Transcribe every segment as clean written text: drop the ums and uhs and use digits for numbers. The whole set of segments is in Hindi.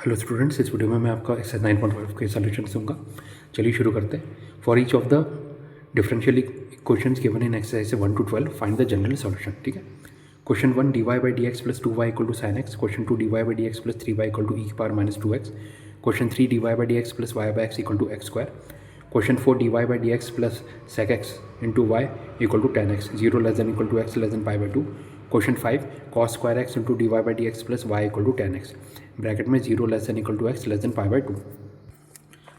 हेलो स्टूडेंट्स, इस वीडियो में मैं आपका एक्सरसाइज 9.5 के सॉल्यूशन दूंगा। चलिए शुरू करते हैं। For each of the differential equations given in exercise 1 to 12 find the general solution. ठीक है। Question 1 dy by dx plus 2y equal to sin x। Question 2 dy by dx plus 3y equal to e की power minus 2x। Question 3 dy by dx plus y by x equal to x square। Question 4 dy by dx plus sec x into y equal to tan x 0 less than equal to x less than pi by 2। Question 5 cos square x into dy by dx plus y equal to tan x bracket में 0 less than equal to X less than pi by 2।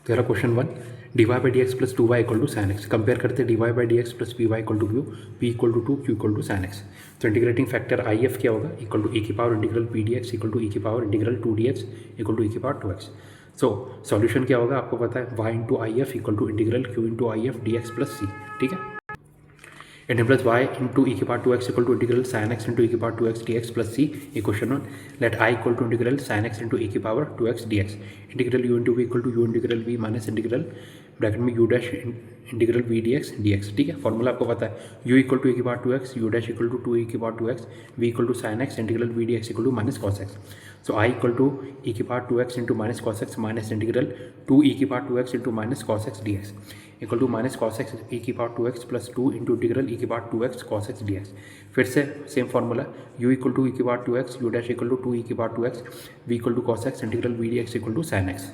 तो यार question 1 D Y by D x plus 2y equal to sine X. Compare करते D Y by D x plus P Y equal to Q, P equal to 2, Q equal to sine X. तो इंटीग्रेटिंग फैक्टर आई एफ क्या होगा, इक्वल टू ई की power integral P D x equal to ई की power integral 2dx equal to ई की पावर 2x। सो सॉल्यूशन क्या होगा आपको पता है, Y into I F equal to integral Q into I F D x plus सी। ठीक है। इंटीग्रल प्लस वाई इंटू ई की power 2x equal to integral sine x into ई की power 2x D x plus C. Equation 1 let I equal to integral sine x into ई की power 2x D X. Integral U into V equal to you integral V minus integral bracket में U dash integral we D x. ठीक है। फॉर्मूला आपको पता है, यू इक्वल टू ई की power 2x, U dash equal to 2 E की power 2x, V equal to sine x integral we D x equal to minus cos x. So I equal to ई की power 2x into minus cos x minus integral 2 E की power 2x into minus cos x D x equal to minus cos X E की power 2x plus 2 into integral ई की power 2x cos x D X. फिर से same formula, U equal to ई की power 2x, U dash equal to 2 E की power 2x, V equal to cos X integral we D x equal to sine x.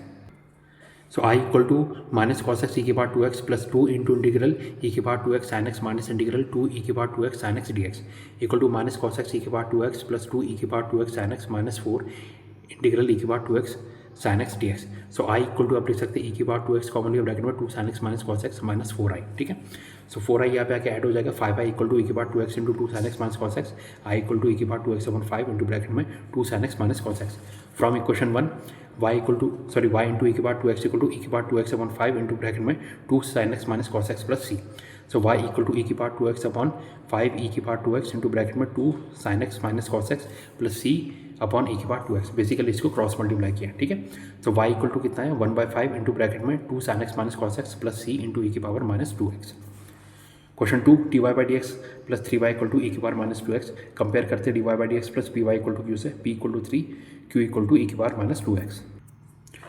So I equal to minus cos X E की power 2x plus 2 into integral ई की power 2x sine X minus integral 2 E की power 2x sine x D x equal to minus cos X E की पावर 2x प्लस 2 ई की power 2x sine X minus 4 integral ई की power 2x sine x D X. So I equal to आप लिख सकते हैं ई की पावर 2x कॉमन लिया ब्रैकेट में 2 sine X minus cos x minus 4i। ठीक है। सो 4i यहाँ पे आके ऐड हो जाएगा, 5i इक्वल टू ई की power 2x into 2 sine X minus cos X, I equal to ई की power 2x upon 5 into bracket में 2 sine X minus cos X. From equation 1 y equal to y into ई की पावर 2x इक्वल टू ई की power 2x upon 5 into bracket में 2 sine X minus cos x plus C. So y equal to ई की पावर 2x अपॉन 5 ई की पावर 2x इंटू ब्रैकेट में 2 sine X minus cos x plus सी अपॉन ई की पावर 2x। बेसिकली इसको क्रॉस मल्टीप्लाई किया। ठीक है। तो y इक्वल टू कितना है, 1/5 इंटू ब्रैकेट में 2 sine X minus cos x plus सी इंटू ई की power minus 2x। Question 2 D Y by D x plus 3y equal to ई की पावर माइनस 2x। कंपेयर करते D Y by D x plus P Y equal to Q से, p equal to 3, q equal to ई की पावर माइनस 2x।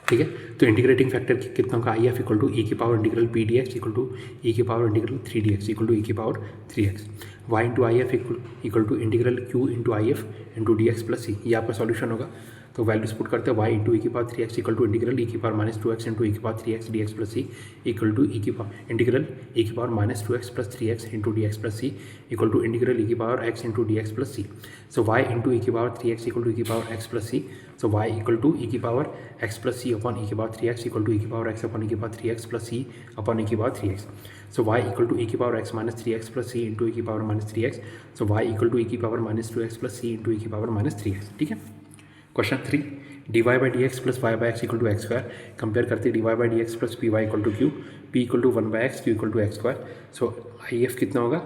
ठीक है। तो इंटीग्रेटिंग फैक्टर कितना होगा, आई एफ इक्वल टू ई की power integral P D x equal to ई की power integral 3dx equal to ई की power 3x। Y into I F equal to integral Q into I F into D x plus C. ये आपका सॉल्यूशन होगा। तो वैल्यूज पुट करते हैं, वाई इंटू ई की power 3x equal to integral ई की पावर माइनस 2x इंटू ई की power 3x D x plus C equal to ई की पावर इंटीग्रल ई की power minus 2x plus 3x into D x plus C equal to integral ई की power x into D x plus सी। सो वाई इंटू ई की पावर 3x इक्वल टू ई की power x plus C. So y equal to ई की पावर x प्लस सी अपॉन ई की पावर 3x इक्वल टू ई की पावर x अपॉन ई की पावर 3x प्लस सी अपॉन ई की power 3x। So y equal to ई की power x minus 3x plus सी इंटू ई की power minus 3x। So y equal to ई की पावर माइनस 2x प्लस सी इंटू ई की पावर माइनस 3x। ठीक है। Question 3 d Y by D x plus Y by x equal to x square. Compare करते D Y by D x plus P Y equal to Q, P equal to 1 by x, q equal to x square. So I F कितना होगा,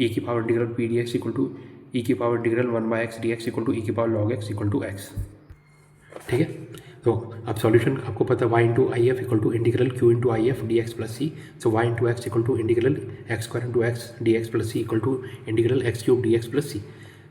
ई की power integral P D x equal to ई की power integral 1 by x D x equal to ई की power log x equal to x. ठीक है। तो अब सॉल्यूशन आपको पता है, Y into I F equal to integral Q into I F D x plus C. So Y into X equal to integral X square into X D x plus C equal to integral x cube D x plus C.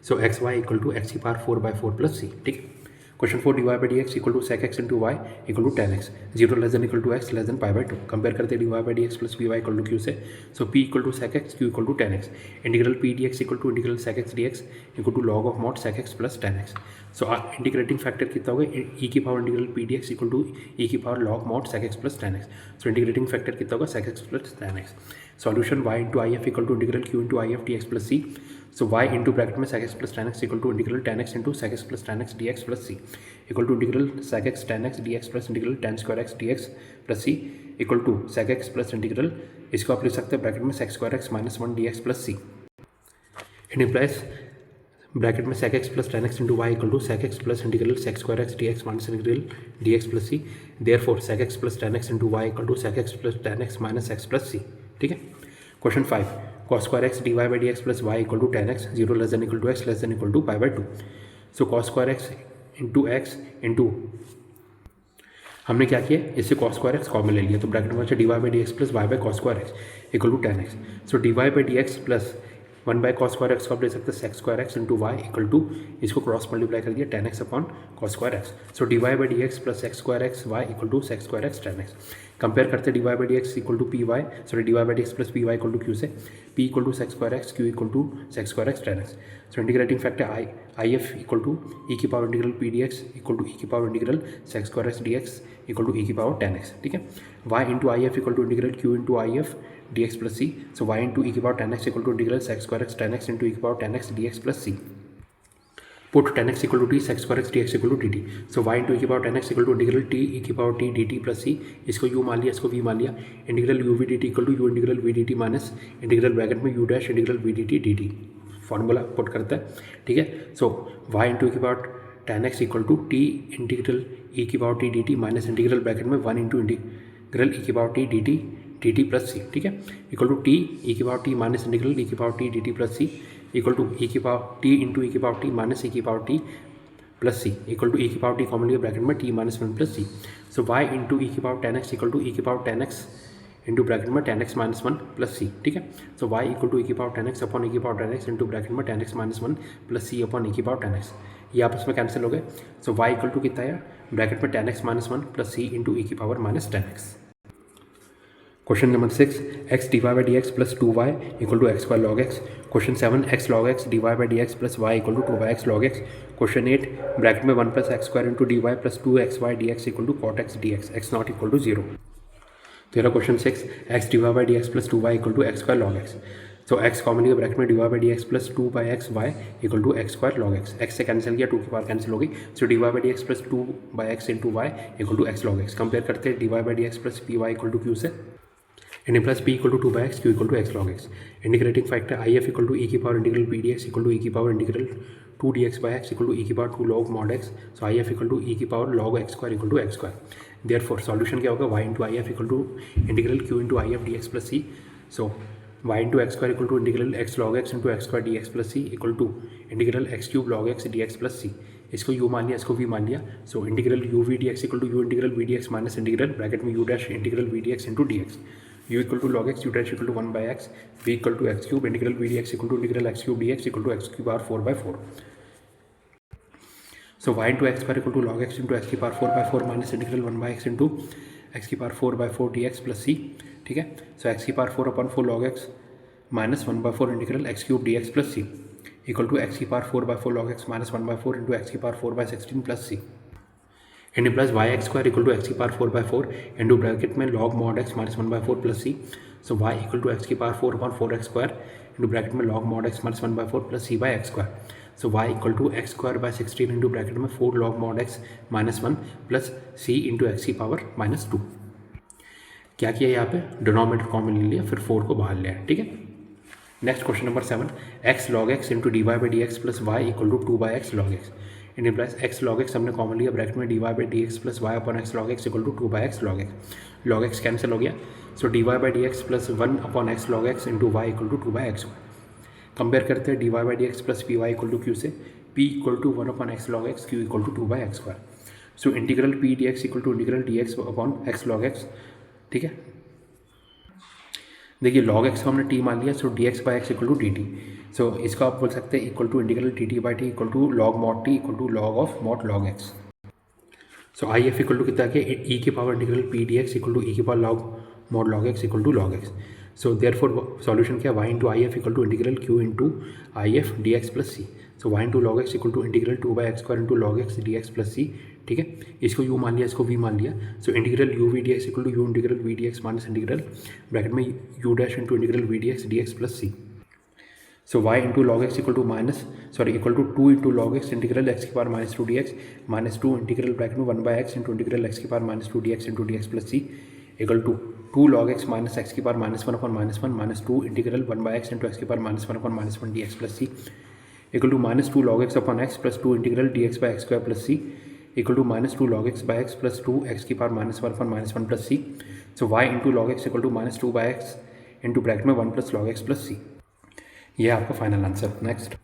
So X Y equal to x की पावर 4/4 प्लस सी। ठीक है। Question 4 D Y by D x equal to sec X into Y equal to tan X, 0 less than equal to X less than pi by 2। Compare करते D Y by D x plus P Y equal to Q से। So p equal to sec x, q equal to tan x, integral P D x equal to integral sec x D x equal to log of mod sec x plus tan x. So integrating factor कितना होगा, ई की power integral P D x equal to ई की power log mod sec x plus tan x. So integrating factor कितना होगा, sec x plus tan x. Solution y into I F equal to integral Q into I F D x plus C. So y into bracket में sec x plus tan x equal to integral tan x into sec x plus tan x D x plus C equal to integral sec x tan x D x plus integral tan square x D x plus C equal to sec x plus integral, इसको आप लिख सकते हैं ब्रैकेट में sec square x minus 1 d x plus c. It implies bracket में sec x plus tan x into Y equal to sec x plus integral sec square x D x minus integral d x plus c. Therefore sec x plus tan x into Y equal to sec x plus tan x minus x plus सी। ठीक है। Question 5 cos square x D Y by D x plus Y equal to tan X, 0 less than equal to X less than equal to pi by 2। So cos square X into X into हमने क्या किया, इससे cos स्क्वायर एक्स कॉमन ले लिया, तो ब्रैकेट में D Y by D x plus Y by cos square X equal to tan x. So D Y by D x plus 1 by cos square X को आप ले सकते हैं sec square X into Y equal to, इसको क्रॉस मल्टीप्लाई कर दिया tan x upon cos square X. So dy by D x plus x square X Y equal to sec square x tan x. Compare करते हैं dy by D x equal to p y, sorry dy by D x plus P Y equal to Q से, p equal to sec square x, q equal to sec square x tan x. So integrating factor I F equal to ई की power integral P D x equal to ई की power integral sec square x D x equal to ई की पावर tan x. ठीक है. y into I F equal to integral q into I F D x plus C. So y into ई की power tan x equal to integral sec square x tan x into ई की power tan x d x plus c. Put tan x equal to t sec square x D x equal to d t. So y into ई की power tan x equal to integral T e की power t d t plus c. इसको u मान लिया, इसको v मान लिया. Integral u v d t equal to you integral we d t minus integral bracket में u dash integral we d t d t. Formula put करता है. ठीक है. सो y इंटू ई की power tan x equal to t integral ई की power t d t minus integral bracket में 1 इंटू इंटीग्रल ई की power t d t plus सी. ठीक है. इक्वल टू टी ई की पावर टी माइनस इंटीग्रल ई की power t d t plus C equal to ई की पावर टी इंटू ई की पावर टी माइनस ई की power t plus C equal to ई की पावर टी कॉमन लिया ब्रैकेट में टी माइनस 1 प्लस सी. सो वाई इंटू ई की power tan x equal to ई की power tan x into bracket में tan x माइनस 1 प्लस सी. ठीक है. सो वाई इक्वल टू ई की पावर tan x अपॉन ई की power tan x into bracket में tan x माइनस 1 प्लस सी अपॉन ई की पावर tan x. ये आपस में कैंसिल हो गए. सो वाई इक्वल टू कितना है ब्रैकेट में tan x माइनस 1 प्लस सी इंटू ई की power minus tan x. Question number 6 x dy by D x plus 2y equal to x square log X. Question 7 x log X dy by D x plus y equal to 2x log X. Question 8 bracket में 1 plus x square into dy plus 2xy dx equal to cot x dx x not equal to 0. तेरा question 6 x dy by D x plus 2y equal to x square log x. So x commonly bracket में dy by D x plus 2 by X Y equal to x square log X. x से कैंसिल किया 2 की पावर कैंसिल हो गई. So dy by D x plus 2 by x into Y equal to x log X. Compare करते हैं dy by D x plus P Y equal to Q से, n plus p equal to 2 by x q equal to x log x. Integrating factor I F equal to ई की power integral P D x equal to ई की power integral 2 d x by x equal to ई की power 2 log mod x. So I F equal to ई की power log x square equal to x square. Therefore solution क्या होगा y into I F equal to integral Q into I F D x plus C. So Y into x square equal to integral x log x into x square d x plus C equal to integral x cube log x D x plus c. इसको u मान लिया, इसको v मान लिया. So integral u v D x equal to you integral we D x minus integral bracket में u dash integral we D x into D x. u equal to log x, u dash equal to 1 by x, v equal to x cube integral we D x equal to integral x cube D x equal to x की power 4 by 4. So Y into x power equal to log x into x की power 4 by 4 minus integral 1 by x into x की power 4 by 4 d x plus सी. ठीक है. सो एक्स की power 4 upon 4 log x minus 1 by 4 integral x cube D x plus C equal to x की power 4 by 4 log x minus 1 by 4 into x की power 4 by 16 plus C into plus y x square equal to x की पावर 4 बाई 4 इंटू ब्रैकेट में log mod x minus 1 by 4 plus C. So y equal to x की power 4 upon 4 x square into bracket में log mod x minus 1 by 4 plus c by x square. So y equal to x square by 16 into bracket में 4 log mod x minus 1 plus सी इंटू एक्स की पावर माइनस 2. क्या किया यहाँ पे डिनोमिनेटर कॉमन ले लिया, फिर 4 को बाहर लिया. ठीक है. Next question number 7 x log x into d Y by D x plus Y equal to 2 by x log x. Into plus x log x हमने कॉमन लिया ब्रैकेट में D Y by D x plus y upon x log x equal to 2 by x log x. Log x cancel हो गया. So D Y by D x plus 1 upon x log x into Y equal to 2 by x. Compare करते हैं d Y by D x plus P Y equal to Q से, p equal to 1 upon x log x, q equal to 2 by x square. So integral P D x equal to integral d x upon x log x. ठीक है. देखिए लॉग एक्स को हमने टी मान लिया. So d x by x equal to d t. So इसको आप बोल सकते हैं equal to integral t t by t equal to log mod t equal to log of mod log x. So I F equal to कितना है ई की power integral P D x equal to ई की power log mod log x equal to log x. So therefore solution क्या Y into I F equal to integral Q into I F D x plus C. So Y into log x equal to integral 2 by x square into log x D x plus सी. ठीक है. इसको u मान लिया, इसको v मान लिया. So integral u v D x equal to you integral we D x minus integral bracket में u dash into integral we D x plus C. So y into log x equal to equal to 2 into log x integral x की power minus 2 d x minus 2 integral bracket में 1 by x into integral x की power minus 2 d x plus C equal to 2 log x minus x की power minus 1 upon minus 1 minus 2 integral 1 by x into x की power minus 1 upon minus 1 d x plus C equal to minus 2 log x upon x plus 2 integral d x by x square plus C equal to minus 2 log x by x plus 2 x की power minus 1 upon minus 1 plus C. So Y into log x equal to minus 2 by x into bracket में 1 plus log x plus c. यह आपका final answer. Next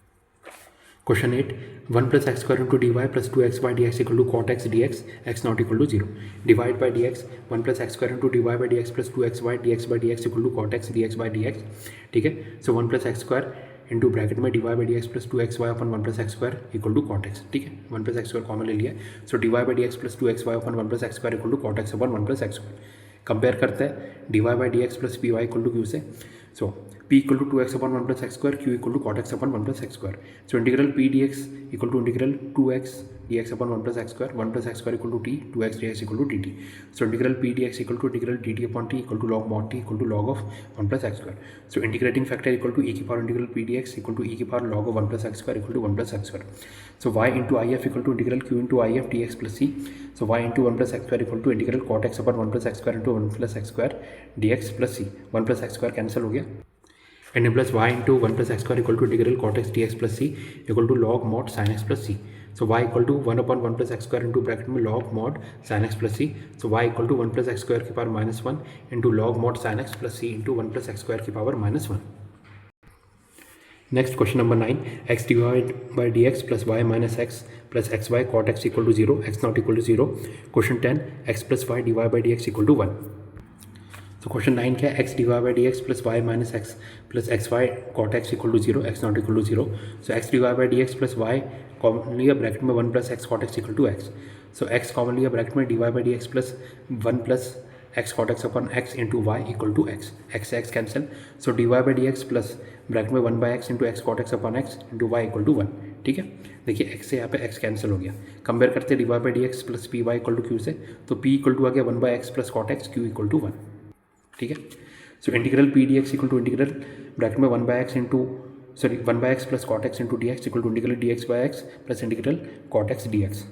question 8 1 plus x square into d y plus 2 x by D x equal to cot x D x not equal to 0. Divide by D x 1 plus x square into d Y by D x plus 2 x by D x equal to cot x D x by D x. ठीक है. So 1 plus x square into bracket में dy by D x plus 2xy upon 1 plus x square equal to cot x, ठीक है, 1 प्लस एक्स स्क्वायर कॉमन ले लिया, so dy by D x plus 2xy upon 1 plus x square equal to cot x upon 1 plus x square. Compare करते हैं dy by D x plus P Y equal to Q से, so p equal to 2x upon 1 plus x square, q equal to cot x upon 1 plus x square, so integral p dx equal to integral 2x dx upon 1 plus x square, 1 plus x square equal to t, 2x dx equal to dt, so integral p dx equal to integral dt upon t equal to log mod t equal to log of 1 plus x square, so integrating factor equal to e की power integral p dx equal to e की power log of 1 plus x square equal to 1 plus x square, so y into I F equal to integral q into I F dx plus c, so y into 1 plus x square equal to integral cot x upon 1 plus x square into 1 plus x square dx plus c, 1 plus x square cancel हो गया, and plus y into 1 plus x square equal to integral cot x dx plus c equal to log mod sin x plus c, so y equal to 1 upon 1 plus x square into bracket में log mod sin x plus c, so y equal to 1 plus x square की power minus 1 into log mod sin x plus c into 1 plus x square की power minus 1। Next question number 9, x divide by D x plus y minus x plus x y cot x equal to 0, x not equal to 0। Question 10, x plus y divide by D x equal to 1। तो क्वेश्चन 9 क्या है, x divide by D x plus y minus x plus x y cot x equal to 0, x not equal to 0। So x divide by D x plus y common लिया ब्रैकेट में 1 plus x cot x equal to x, so x common लिया ब्रैकेट में divide by D x plus 1 plus x cot x upon x into Y equal to x, x से x cancel, so divide by D x plus bracket में 1 by x into x cot x upon x into Y equal to 1, ठीक है। देखिए एक्स से यहाँ पे एक्स कैंसिल हो गया, कंपेयर करते हैं divide by D x plus P Y equal to Q से, तो p इक्वल टू आ गया 1 by x plus cot x, q equal to 1, ठीक है। So integral P D x equal to integral bracket में 1 by x into sorry 1 by x plus cot x into D x equal to integral d x by x plus integral cot x D X,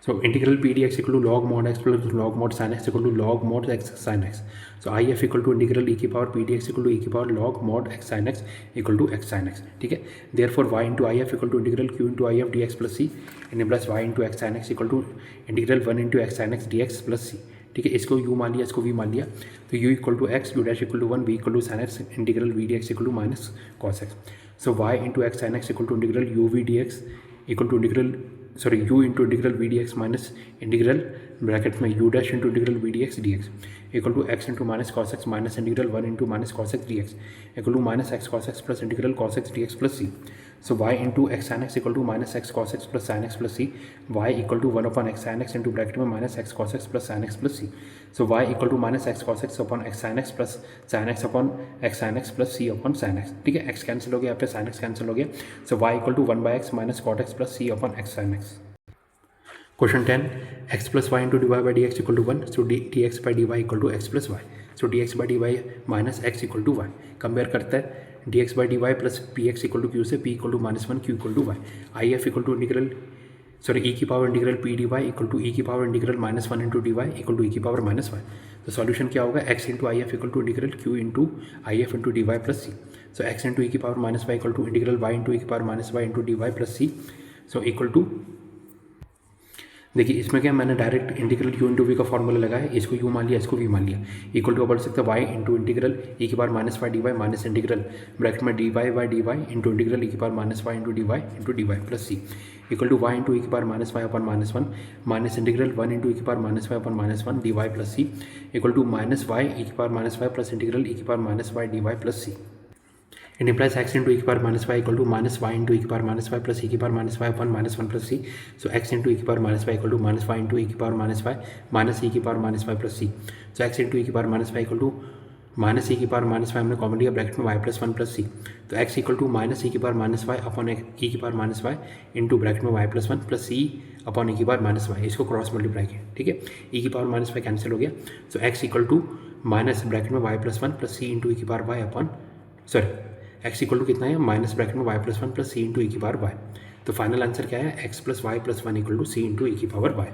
so integral P D x equal to log mod x plus log mod sine x equal to log mod x sine x, so I F equal to integral ई की power p D x equal to ई की power log mod x sine x equal to x sine x, ठीक है। Therefore y into I F equal to integral Q into I F D x plus c and plus Y into x sine x equal to integral 1 into x sine x D x plus सी, ठीक है। इसको u मान लिया, इसको v मान लिया, तो u equal to x, u dash equal to 1, v equal to sine x integral v d x equal to minus cos x, so y into x sine x equal to integral u v d x equal to integral sorry u into integral v d x minus integral bracket में u dash into integral v d x D x equal to x into minus cos x minus integral 1 into minus cos x D x equal to minus x cos x plus integral cos x D x plus C, so y into x sine x equal to minus x cos x plus sine x plus c, y equal to 1 upon x sine x into bracket में minus x cos x plus sine x plus C, so y equal to minus x cos x upon x sine x plus sine x upon x sine x plus C upon sine x, ठीक है। एक्स कैंसिल हो गया, यहाँ पे साइन एक्स कैंसिल हो गया, so y equal to 1 by x minus cot x plus C upon x sine x. Question 10, x plus Y into d Y by D x equal to 1, so d x by d y equal to x plus y, so d x by d y minus x equal to y, compare करते हैं d x by d y plus p x equal to Q से, p equal to minus 1, q equal to y, I F equal to integral sorry e की power integral P d y equal to ई की power integral minus 1 into d y equal to ई की पावर माइनस वाई, तो सॉल्यूशन क्या होगा, x into I F equal to integral Q into I F into d y plus C, so x into ई की power minus y equal to integral y into ई की power minus y into d y plus C, so equal to देखिए इसमें क्या मैंने direct integral u into v का फॉर्मूला लगाया, इसको u मान लिया, इसको v मान लिया, इक्वल टू बढ़ सकता है y इंटू इंटीग्रल ई की power minus y d y minus integral bracket में D Y by d y into integral ई की power minus y into d y plus C equal to y into ई की power minus y upon minus 1 minus integral 1 into ई की power minus y upon minus 1 D y plus C equal to minus y e की power minus y plus integral ई की power minus y d y plus c, and implies x into ई की power minus y equal to minus y into ई की power minus y plus e की power minus y upon minus 1 plus सी, सो एक्स इंटू ई की power minus y equal to minus y into ई की power minus y minus e की पावर माइनस वाई प्लस सी, सो एक्स इंटू ई की power minus y equal to minus e की पावर माइनस वाई हमने कॉमन लिया ब्रैकेट में वाई प्लस 1 प्लस सी, तो x equal to minus e की पावर माइनस वाई अपॉन ई की power minus y into bracket में वाई प्लस 1 प्लस सी अपॉन ई की पावर माइनस वाई, इसको क्रॉस मल्टीप्लाई किया, ठीक है। ई की पावर माइनस वाई कैंसिल हो गया, so x equal to minus bracket में वाई प्लस 1 प्लस सी इंटू ई की power y upon sorry x equal to कितना है माइनस ब्रैकेट में वाई प्लस 1 प्लस सी इंटू ई की पावर वाई, तो फाइनल आंसर क्या है x plus y plus 1 equal to c into ई की power y.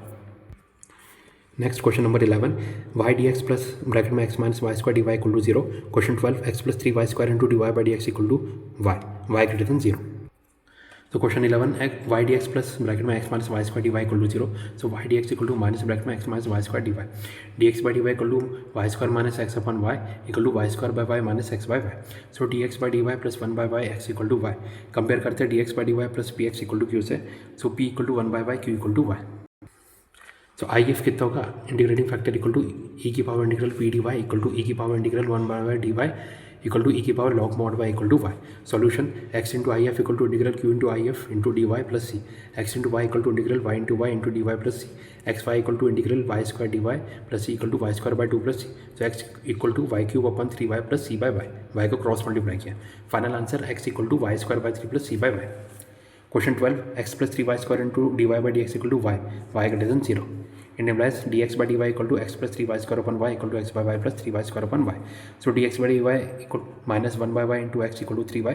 Next question number 11, y d x plus bracket में x minus y square d y equal to 0। Question 12, x plus 3 y square into d Y by D x equal to y greater than 0। तो question 11, y d x plus bracket में x minus y square d y equal to 0, so y d x equal to minus bracket में x minus y square d y, d x by d y equal to y square minus x upon y equal to y square by y minus x by y, so d x by d y plus 1 by y x equal to y, compare करते हैं d x by d y plus p x equal to Q से, so p equal to 1 by y q equal to y, so I F कितना होगा इंटीग्रेटिंग फैक्टर इक्वल टू ई की power integral P d y equal to ई की power integral 1 by y d y equal to ई की power log mod y equal to y. Solution x into I F equal to integral q into I F into d y plus c. X into Y equal to integral y into y into d y plus c. X Y equal to integral y square d y plus C equal to y square by 2 plus c. तो x equal to y cube upon 3y plus c by y. Y को क्रॉस मल्टीप्लाई किया. Final answer x equal to y square by 3 plus c by y. Question 12 x plus 3y square into d Y by D x equal to y. Y का डिजन 0. It implies dx by dy equal to x plus 3y square upon y equal to x by y plus 3y square upon y. So dx by dy equal minus 1 by y into x equal to 3y.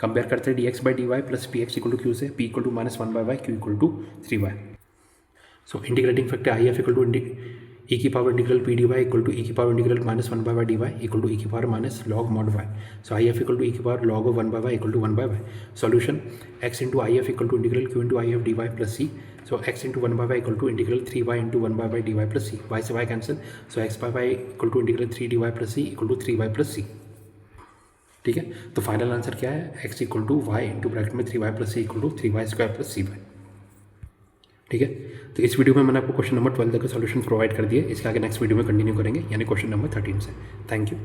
Compare करते हैं dx by dy plus px equal to q से p equal to minus 1 by y q equal to 3y. So integrating factor if equal to e की power integral P d y equal to ई की power integral minus 1 by y d y equal to ई की power minus log mod y. So I F equal to ई की power log of 1 by y equal to 1 by y. Solution x into I F equal to integral q into I F d y plus C. So x into 1 by y equal to integral 3y into 1 by y d y plus c. Y से y cancel. So x by y equal to integral 3 d y plus C equal to 3y plus सी. ठीक है, तो फाइनल आंसर क्या है? x equal to y into bracket में 3y plus C equal to 3y square plus c y. ठीक है, तो इस वीडियो में मैंने आपको क्वेश्चन नंबर 12 तक के सॉल्यूशन प्रोवाइड कर दिए. इसके आगे नेक्स्ट वीडियो में कंटिन्यू करेंगे, यानी क्वेश्चन नंबर 13 से. Thank you.